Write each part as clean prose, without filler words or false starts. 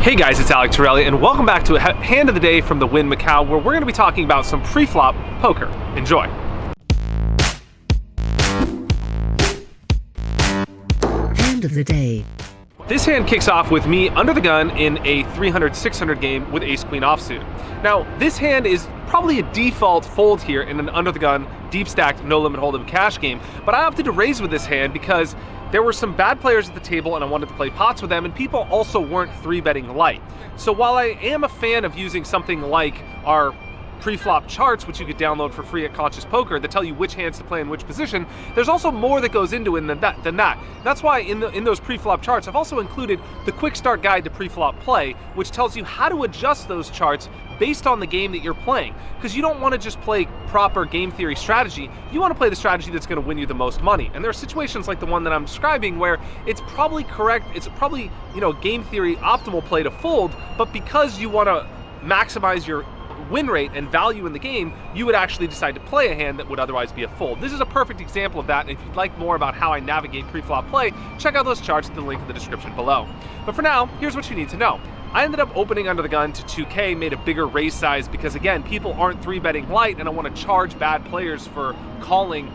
Hey guys, it's Alec Torelli, and welcome back to a Hand of the Day from the Win Macau, where we're going to be talking about some pre-flop poker. Enjoy. Hand of the Day. This hand kicks off with me under the gun in a 300-600 game with ace-queen offsuit. Now, this hand is probably a default fold here in an under the gun, deep stacked, no limit hold'em cash game, but I opted to raise with this hand because there were some bad players at the table and I wanted to play pots with them, and people also weren't 3-betting light. So while I am a fan of using something like our pre-flop charts, which you could download for free at Conscious Poker, that tell you which hands to play in which position, there's also more that goes into it than that. That's why in those pre-flop charts, I've also included the quick start guide to pre-flop play, which tells you how to adjust those charts based on the game that you're playing. Because you don't want to just play proper game theory strategy, you want to play the strategy that's going to win you the most money. And there are situations like the one that I'm describing where it's probably correct, it's probably, game theory optimal play to fold, but because you want to maximize your win rate and value in the game, you would actually decide to play a hand that would otherwise be a fold. This is a perfect example of that, and if you'd like more about how I navigate pre-flop play, check out those charts at the link in the description below. But for now, here's what you need to know. I ended up opening under the gun to 2K, made a bigger raise size because, again, people aren't 3-betting light, and I want to charge bad players for calling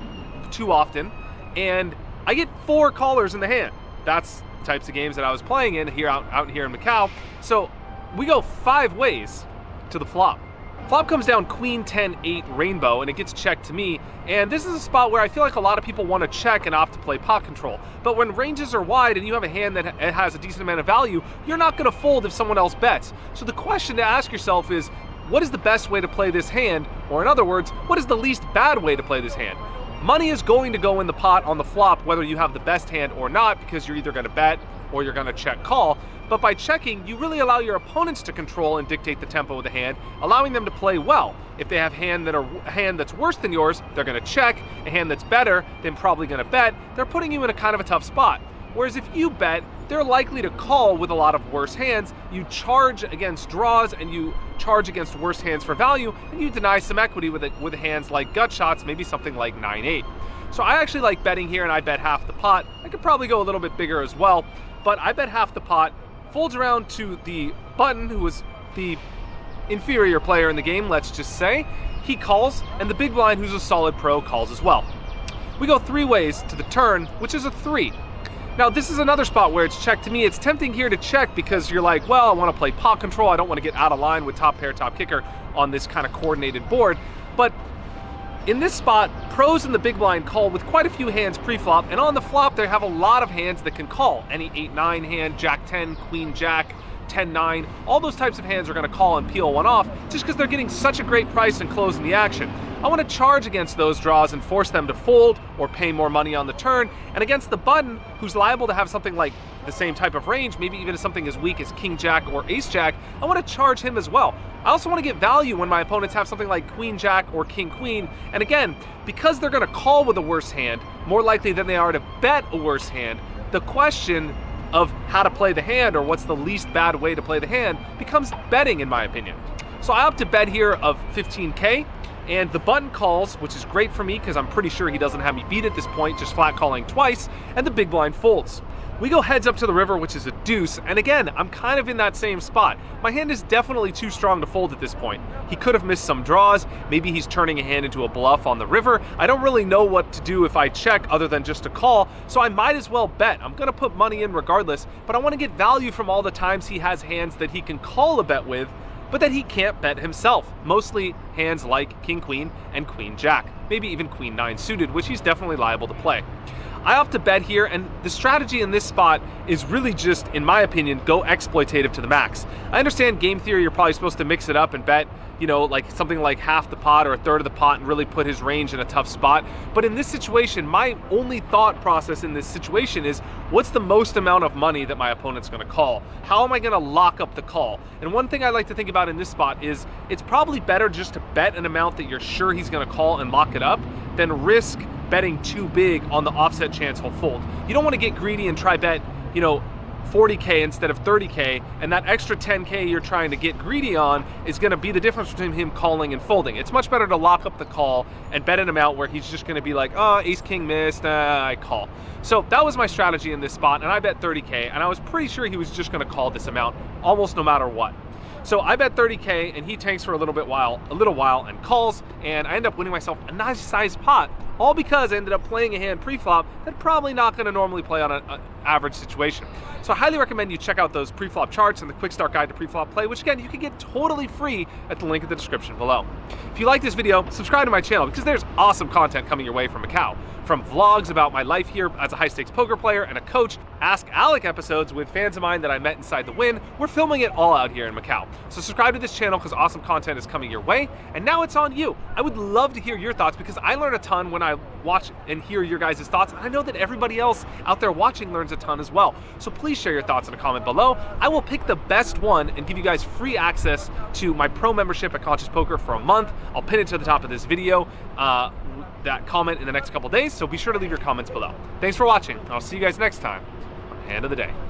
too often, and I get 4 callers in the hand. That's the types of games that I was playing in here out here in Macau. So we go 5 ways to the flop. Flop comes down queen 10-8 rainbow, and it gets checked to me, and this is a spot where I feel like a lot of people want to check and opt to play pot control. But when ranges are wide and you have a hand that has a decent amount of value, you're not going to fold if someone else bets. So the question to ask yourself is, what is the best way to play this hand? Or in other words, what is the least bad way to play this hand? Money is going to go in the pot on the flop whether you have the best hand or not, because you're either going to bet or you're going to check call. But by checking, you really allow your opponents to control and dictate the tempo of the hand, allowing them to play well. If they have a hand that's worse than yours, they're going to check. A hand that's better, they're probably going to bet. They're putting you in a kind of a tough spot. Whereas if you bet, they're likely to call with a lot of worse hands. You charge against draws and you charge against worse hands for value, and you deny some equity with hands like gut shots, maybe something like 9-8. So I actually like betting here, and I bet half the pot. I could probably go a little bit bigger as well, but I bet half the pot. Folds around to the button, who was the inferior player in the game, let's just say. He calls, and the big blind, who's a solid pro, calls as well. We go 3 ways to the turn, which is a 3. Now, this is another spot where it's checked to me. It's tempting here to check because you're like, well, I want to play pot control. I don't want to get out of line with top pair, top kicker on this kind of coordinated board. But in this spot, pros in the big blind call with quite a few hands pre-flop, and on the flop they have a lot of hands that can call. Any 8-9 hand, Jack-10, Queen-Jack, 10-9, all those types of hands are going to call and peel one off just because they're getting such a great price and closing the action. I want to charge against those draws and force them to fold or pay more money on the turn, and against the button, who's liable to have something like the same type of range, maybe even something as weak as King-Jack or Ace-Jack, I want to charge him as well. I also want to get value when my opponents have something like Queen-Jack or King-Queen, and again, because they're going to call with a worse hand, more likely than they are to bet a worse hand, the question of how to play the hand or what's the least bad way to play the hand becomes betting, in my opinion. So I opt to bet here of 15K, and the button calls, which is great for me because I'm pretty sure he doesn't have me beat at this point, just flat calling twice, and the big blind folds. We go heads up to the river, which is a deuce, and again, I'm kind of in that same spot. My hand is definitely too strong to fold at this point. He could have missed some draws, maybe he's turning a hand into a bluff on the river. I don't really know what to do if I check other than just to call, so I might as well bet. I'm gonna put money in regardless, but I wanna get value from all the times he has hands that he can call a bet with, but that he can't bet himself. Mostly hands like King-Queen and Queen-Jack, maybe even Queen-9 suited, which he's definitely liable to play. I opt to bet here, and the strategy in this spot is really just, in my opinion, go exploitative to the max. I understand game theory, you're probably supposed to mix it up and bet, like something like half the pot or a third of the pot and really put his range in a tough spot. But in this situation, my only thought process in this situation is, what's the most amount of money that my opponent's gonna call? How am I gonna lock up the call? And one thing I like to think about in this spot is, it's probably better just to bet an amount that you're sure he's gonna call and lock it up than risk betting too big on the offset chance he'll fold. You don't want to get greedy and try bet, 40K instead of 30K, and that extra 10K you're trying to get greedy on is going to be the difference between him calling and folding. It's much better to lock up the call and bet an amount where he's just going to be like, oh, ace king missed, I call. So that was my strategy in this spot, and I bet 30K, and I was pretty sure he was just going to call this amount almost no matter what. So I bet 30K, and he tanks for a little while and calls, and I end up winning myself a nice sized pot, all because I ended up playing a hand pre-flop that probably not going to normally play on an average situation. So I highly recommend you check out those pre-flop charts and the quick start guide to pre-flop play, which again, you can get totally free at the link in the description below. If you like this video, subscribe to my channel because there's awesome content coming your way from Macau. From vlogs about my life here as a high-stakes poker player and a coach, Ask Alec episodes with fans of mine that I met inside the win. We're filming it all out here in Macau. So subscribe to this channel because awesome content is coming your way. And now it's on you. I would love to hear your thoughts because I learn a ton when I watch and hear your guys' thoughts. And I know that everybody else out there watching learns a ton as well. So please share your thoughts in a comment below. I will pick the best one and give you guys free access to my pro membership at Conscious Poker for a month. I'll pin it to the top of this video. That comment in the next couple days, so be sure to leave your comments below. Thanks for watching. I'll see you guys next time on Hand of the Day.